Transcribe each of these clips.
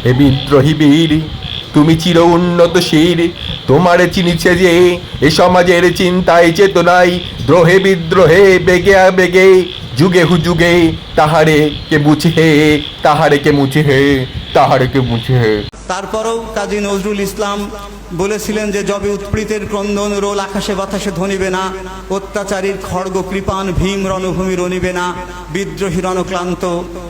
হে বিদ্রোহী বীর, তুমি চির উন্নতশীল, তোমারে চিনিছে যে এ সমাজের চিন্তায় চেতনায়, দ্রোহে বিদ্রোহে বেগে আবেগে, যুগে হুযুগে তাহারে কে বুঝে, তাহারে কে মুছে, তাহারে কে মুছে। তারপরেও কাজী নজরুল ইসলাম বলেছিলেন যে যবে উৎপীড়িতের ক্রন্দন রোল আকাশে বাতাসে ধ্বনিবে না, অত্যাচারীর খড়গ কৃপান ভীম রণভূমি রণিবে না, বিদ্রোহী রণক্লান্ত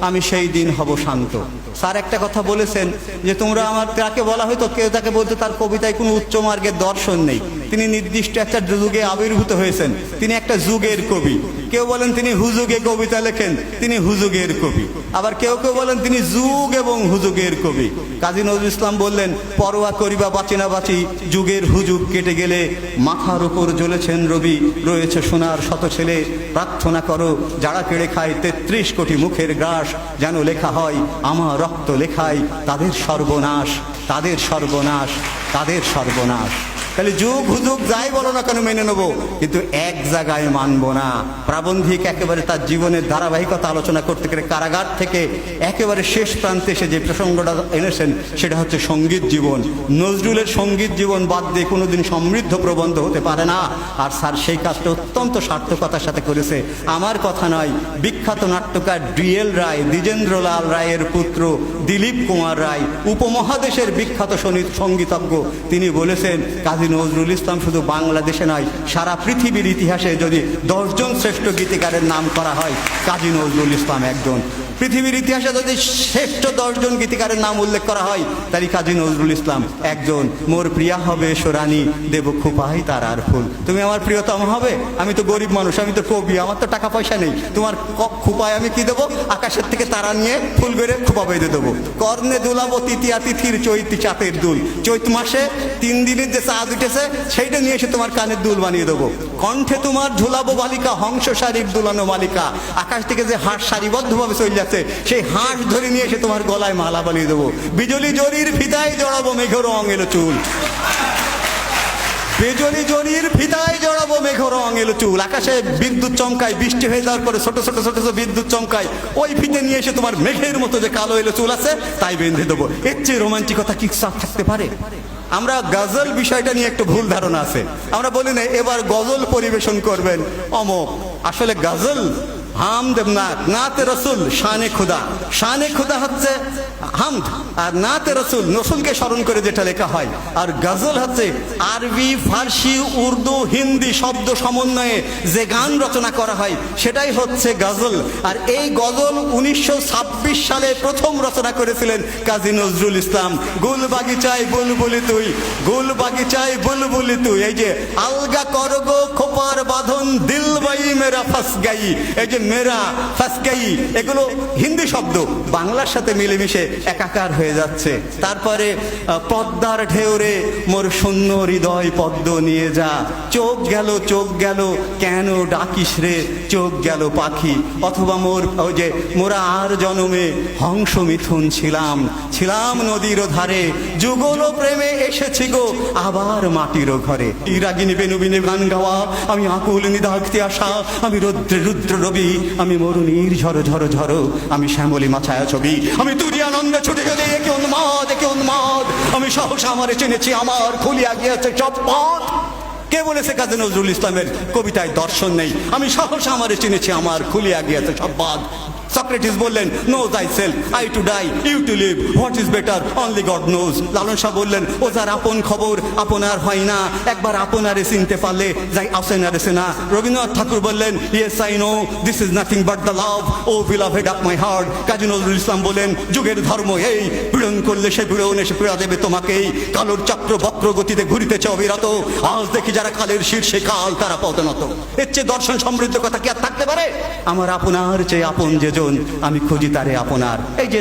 আমি সেই দিন হব শান্ত। স্যার একটা কথা বলেছেন যে তোমরা আমার, তাকে বলা হয়তো, কেউ তাকে বলতে তার কবিতায় কোনো উচ্চ মার্গের দর্শন নেই, তিনি নির্দিষ্ট একটা যুগে আবির্ভূত হয়েছেন, তিনি একটা যুগের কবি। কেউ বলেন তিনি হুজুগে কবিতা লেখেন, তিনি হুজুগের কবি। আবার কেউ কেউ বলেন তিনি যুগ এবং হুজুগের কবি। কাজী নজরুল ইসলাম বললেন, পরোয়া করিবা বাঁচি না বাঁচি, যুগের হুজুগ কেটে গেলে মাথার উপর জ্বলেছেন রবি, রয়েছে সোনার শত ছেলে, প্রার্থনা করো যারা কেড়ে খায় ৩৩ কোটি মুখের গ্রাস, যেন লেখা হয় আমার রক্ত লেখায় তাদের সর্বনাশ, তাদের সর্বনাশ, তাদের সর্বনাশ। তাহলে যুগ হুজুগ যাই বলো না কেন মেনে নেবো, কিন্তু এক জায়গায় মানবো না। প্রাবন্ধিক একেবারে তার জীবনের ধারাবাহিকতা আলোচনা করতে গেলে কারাগার থেকে একেবারে শেষ প্রান্তে এসে যে প্রসঙ্গটা এনেছেন সেটা হচ্ছে সঙ্গীত জীবন। নজরুলের সঙ্গীত জীবন বাদ দিয়ে কোনোদিন সমৃদ্ধ প্রবন্ধ হতে পারে না। আর স্যার সেই কাজটা অত্যন্ত সার্থকতার সাথে করেছে। আমার কথা নয়, বিখ্যাত নাট্যকার ডিএল রায়, দ্বিজেন্দ্রলাল রায়ের পুত্র দিলীপ কুমার রায়, উপমহাদেশের বিখ্যাত সঙ্গীতজ্ঞ, তিনি বলেছেন কাজী নজরুল ইসলাম শুধু বাংলাদেশে নয়, সারা পৃথিবীর ইতিহাসে যদি 10 জন শ্রেষ্ঠ গীতিকারের নাম করা হয়, কাজী নজরুল ইসলাম একজন। পৃথিবীর ইতিহাসে যদি শ্রেষ্ঠ 10 জন গীতিকারের নাম উল্লেখ করা হয়, তাই কাজী নজরুল ইসলাম একজন। মোর প্রিয়া হবে সোরানি, দেব খোপাই তার আর ফুল। তুমি আমার প্রিয়তম হবে, আমি তো গরিব মানুষ, আমি তো কবি, আমার তো টাকা পয়সা নেই, তোমার খোপায় আমি কি দেবো? আকাশের থেকে তারা নিয়ে ফুল বেড়ে খোপা বেঁধে দেবো। কর্ণে দুলাবো তৃতীয়া তিথির চৈতি চাঁদের দুল, চৈত মাসে 3 দিনের যে চাঁদ উঠেছে সেইটা নিয়ে এসে তোমার কানের দুল বানিয়ে দেবো। কণ্ঠে তোমার ঝুলাবো বালিকা, হংস শাড়ির দুলানো মালিকা, আকাশ থেকে যে হাঁস সারিবদ্ধভাবে চলে যাচ্ছে সেই হাঁস ধরে নিয়ে এসে তোমার গলায় মালা বানিয়ে দেবো। বিজলি জরির ফিতায় জড়াবো মেঘের রং এলো চুল, বিজলি জরির ফিতায় জড়াবো মেঘের রং এলো চুল। আকাশে বিদ্যুৎ চমকায়, বৃষ্টি হয়ে যাওয়ার পরে ছোট ছোট ছোট ছোট বিদ্যুৎ চমকায়, ওই ফিতে নিয়ে এসে তোমার মেঘের মতো যে কালো এলো চুল আছে তাই বেঁধে দেবো। এর চেয়ে রোমান্টিকতা কি থাকতে পারে? আমরা গজল বিষয়টা নিয়ে একটু ভুল ধারণা আছে। আমরা বলি না এবার গজল পরিবেশন করবেন অমুক, আসলে গজল হামদ নাতে রসুল শানে খুদা, শানে খুদা হচ্ছে হামদ, আর নাতে রসুল রসুলকে স্মরণ করে যেটা লেখা হয়। আর গজল হচ্ছে আরবি, ফার্সি, উর্দু, হিন্দি শব্দ সমন্বয়ে যে গান রচনা করা হয় সেটাই হচ্ছে গজল। আর এই গজল 1926 সালে প্রথম রচনা করেছিলেন কাজী নজরুল ইসলাম। গুল বাগিচায় বুলবুলি তুই, গুল বাগিচায় বুলবুলি তুই, এই যে আলগা করগো খোপার বাঁধন, দিল বাই মেরা ফাস গাই, এই যে মেরা ফাস গাই, এগুলো হিন্দি শব্দ বাংলার সাথে মিলেমিশে একাকার হয়ে যাচ্ছে। তারপরে পদ্মার ঢেউরে মোর শূন্য হৃদয় পদ্ম নিয়ে যা, চোখ গেল চোখ গেল কেন ডাকিস রে, চোখ গেল পাখি, অথবা মোর ওই যে মোরা আর জনমে হংস মিথুন ছিলাম, ছিলাম নদীর ধারে, যুগল প্রেমে এসেছি গো আবার মাটির ঘরে। ইরাগিনী বেনুবিনী গান গাওয়া, আমি আকুল নিদাঘতে আসা, আমি রৌদ্রে রুদ্র রবি, আমি মরুণীর ঝড় ঝড় ঝড়, আমি শ্যামলী মাছায়া ছবি, আমি তুরি আনন্দে ছুটে গেলে একে উন্মাদ একে উন্মাদ, আমি সহসা আমারে চিনেছি আমার খুলিয়া গিয়েছে সব পথ। কে বলেছে কাজী নজরুল ইসলামের কবিতায় দর্শন নেই? আমি সহসা আমারে চিনেছি আমার খুলিয়া গিয়েছে সব বাদ। সক্রেটিস বললেন no thyself, I to die, you to live, what is better only God knows। Lalon Shah বললেন ও যার আপন খবর আপনার হয় না, একবার আপনারে চিনতে পারলে যাই আসেনারে চেনা। রবীন্দ্রনাথ ঠাকুর বললেন yes I know this is nothing but the love, oh beloved of my heart। Kazi Nazrul Islam বলেন যুগের ধর্ম এই, পীড়ন করলে সে পীড়ন এসে পীড়া দেবে তোমাকেই, কালোর চক্র বক্র গতিতে ঘুরিতেছে অবিরত, আজ দেখি যারা কালের শীর্ষে কাল তারা পতনত। এর চেয়ে দর্শন সমৃদ্ধ কথা কি আর থাকতে পারে? আমার আপনার চেয়ে আপন যে আমি খুঁজি তারে আপনার। এই যে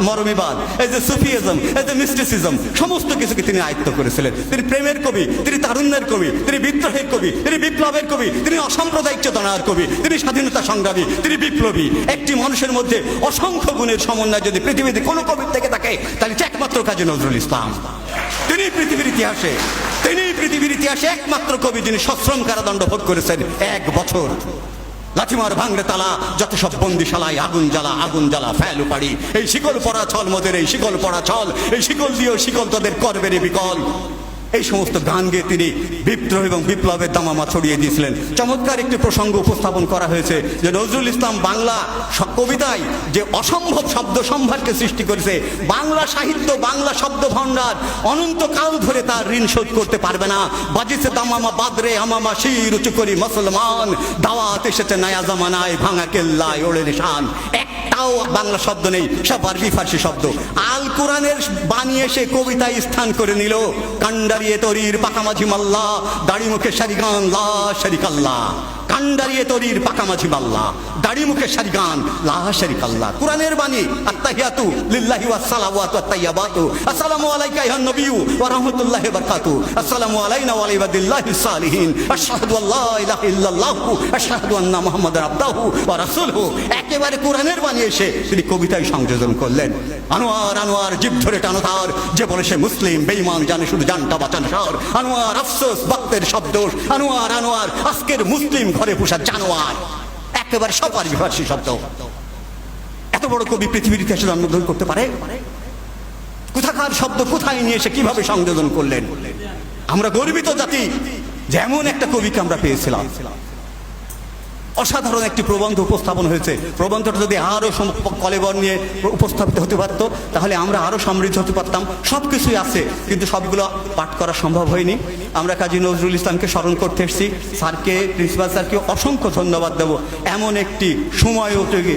মরমিবাদ, এই যে সুফিজম, এই যে মিস্টিসিজম, সমস্ত কিছুকে তিনি আয়ত্ত করেছিলেন। তিনি প্রেমের কবি, তিনি তারুণ্যের কবি, তিনি বিদ্রোহের কবি, তিনি বিপ্লবের কবি, তিনি অসাম্প্রদায়িক চেতনার কবি, তিনি স্বাধীনতা সংগ্রামী, তিনি বিপ্লবী। একটি মানুষের মধ্যে অসংখ্য গুণের সমন্বয় যদি পৃথিবীতে কোনো কবির থেকে থাকে তাহলে একমাত্র কাজী নজরুল ইসলাম। তিনি পৃথিবীর ইতিহাসে একমাত্র কবি যিনি সশ্রম কারাদণ্ড ভোগ করেছেন 1 বছর। লাঠিমার ভাঙড়ে তালা, যত সব বন্দিশালায় আগুন জ্বালা, আগুন জ্বালা ফেলু পাড়ি। এই শিকল পড়া ছল মোদের, এই শিকল পড়া ছল, এই শিকল দিয়েও শিকল তোদের করবে রে বিকল। এই সমস্ত গান গেয়ে তিনি বিদ্রোহ এবং বিপ্লবের দামামা ছড়িয়ে দিয়েছিলেন। চমৎকার একটি প্রসঙ্গ উপস্থাপন করা হয়েছে যে নজরুল ইসলাম বাংলা কবিতায় যে অসম্ভব শব্দ সম্ভারকে সৃষ্টি করেছে। বাংলা সাহিত্য, বাংলা শব্দ ভাণ্ডার অনন্তকাল ধরে তার ঋণ শোধ করতে পারবে না। বাজিছে দামামা বাদরে আমামা শির উঁচু করি মুসলমান, দাওয়াত এসেছে নয়া জামানায় ভাঙা কেল্লায় ওড়ে নিশান। একটাও বাংলা শব্দ নেই, সব আরবি ফার্সি শব্দ। আল কোরআনের বানিয়ে সে কবিতায় স্থান করে নিল। কান্ডারিয়ে তরির পাকামাঝি মাল্লা, দাড়ি মুখে সারিগান লা শারিকাল্লাহ। কান্ডারিয়ে তরির পাকামাঝি মাল্লা, দাড়ি মুখে সারিগান লা শারিকাল্লাহ। কোরআনের বাণী আত্তাহিয়াতু লিল্লাহি ওয়াস সালাওয়াতু ওয়াত তাইয়্যিবাতু। আসসালামু আলাইকা আইয়ুহান নবিয়্যু ওয়া রাহমাতুল্লাহি ওয়া বারাকাতুহু। আসসালামু আলাইনা ওয়া আলা ইবাদিল্লাহিস সালিহিন। আশহাদু আল্লা ইলাহা ইল্লাল্লাহু আশহাদু আন্না মুহাম্মাদার আবদুহু ওয়া রাসূলুহু। একেবারে কোরআনের বাণী এসে তিনি কবিতায় সংযোজন করলেন। আনোয়ার আনোয়ার জিভ ধরে টানো তার, যে বলে সে মুসলিম বেঈমান জানে শুধু জানটা বাঁচান সার। আনোয়ার আফসোস ভক্তের শব্দ, আনোয়ার আনোয়ার আজকের মুসলিম ঘরে পোষা জানোয়ার। একেবারে সব আরবি ফার্সি শব্দ। এত বড় কবি পৃথিবীর ইতিহাসে জন্মগ্রহণ করতে পারে? কোথাকার শব্দ কোথায় নিয়ে এসে কিভাবে সংযোজন করলেন। আমরা গর্বিত জাতি, যেমন একটা কবিকে আমরা পেয়েছিলাম। অসাধারণ একটি প্রবন্ধ উপস্থাপন হয়েছে। প্রবন্ধটা যদি আরো কলেবর নিয়ে উপস্থাপিত হতে পারতো তাহলে আমরা আরো সমৃদ্ধ হতে পারতাম। সব কিছুই আছে, কিন্তু সবগুলো পাঠ করা সম্ভব হয়নি। আমরা কাজী নজরুল ইসলামকে স্মরণ করতে এসেছি। স্যারকে, প্রিন্সিপাল স্যারকে অসংখ্য ধন্যবাদ দেব। এমন একটি সময়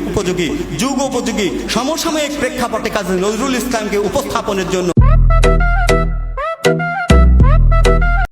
উপযোগী, যুগ উপযোগী, সমসাময়িক প্রেক্ষাপটে কাজী নজরুল ইসলামকে উপস্থাপনের জন্য